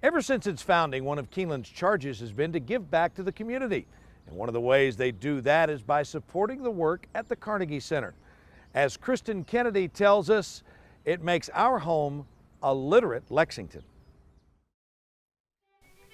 Ever since its founding, one of Keeneland's charges has been to give back to the community. And one of the ways they do that is by supporting the work at the Carnegie Center. As Kristen Kennedy tells us, it makes our home a literate Lexington.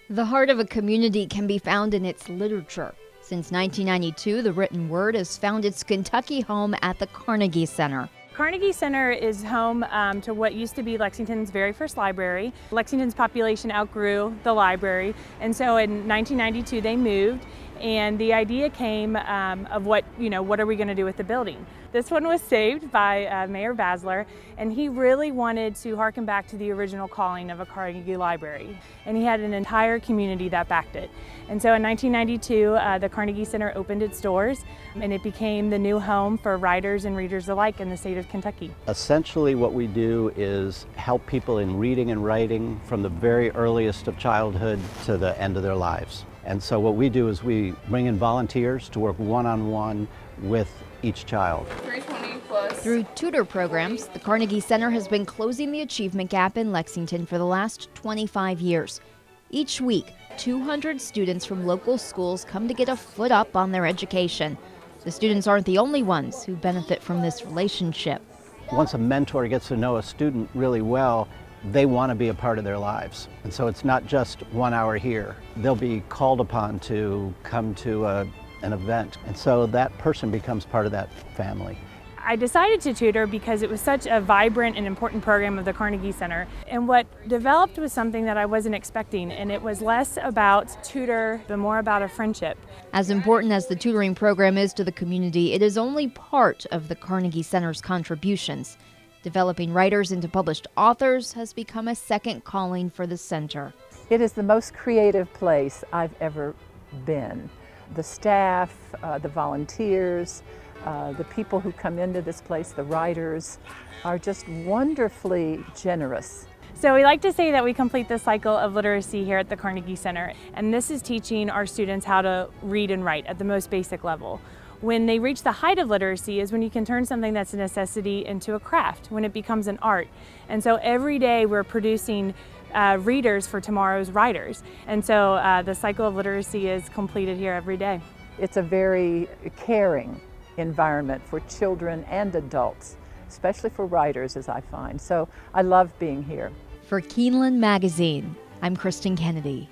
The heart of a community can be found in its literature. Since 1992, the written word has found its Kentucky home at the Carnegie Center. Carnegie Center is home to what used to be Lexington's very first library. Lexington's population outgrew the library, and so in 1992 they moved, and the idea came of what are we going to do with the building. This one was saved by Mayor Basler, and he really wanted to harken back to the original calling of a Carnegie library, and he had an entire community that backed it. And so in 1992, the Carnegie Center opened its doors, and it became the new home for writers and readers alike in the state of Kentucky. Essentially what we do is help people in reading and writing from the very earliest of childhood to the end of their lives. And so what we do is we bring in volunteers to work one-on-one with each child. 320 plus. Through tutor programs, the Carnegie Center has been closing the achievement gap in Lexington for the last 25 years. Each week, 200 students from local schools come to get a foot up on their education. The students aren't the only ones who benefit from this relationship. Once a mentor gets to know a student really well, they want to be a part of their lives. And so it's not just 1 hour here. They'll be called upon to come to an event, and so that person becomes part of that family. I decided to tutor because it was such a vibrant and important program of the Carnegie Center. And what developed was something that I wasn't expecting, and it was less about tutor, but more about a friendship. As important as the tutoring program is to the community, it is only part of the Carnegie Center's contributions. Developing writers into published authors has become a second calling for the center. It is the most creative place I've ever been. The staff, the volunteers, the people who come into this place, the writers, are just wonderfully generous. So we like to say that we complete the cycle of literacy here at the Carnegie Center, and this is teaching our students how to read and write at the most basic level. When they reach the height of literacy is when you can turn something that's a necessity into a craft, when it becomes an art. And so every day we're producing readers for tomorrow's writers. And so the cycle of literacy is completed here every day. It's a very caring environment for children and adults, especially for writers, as I find. So I love being here. For Keeneland Magazine, I'm Kristen Kennedy.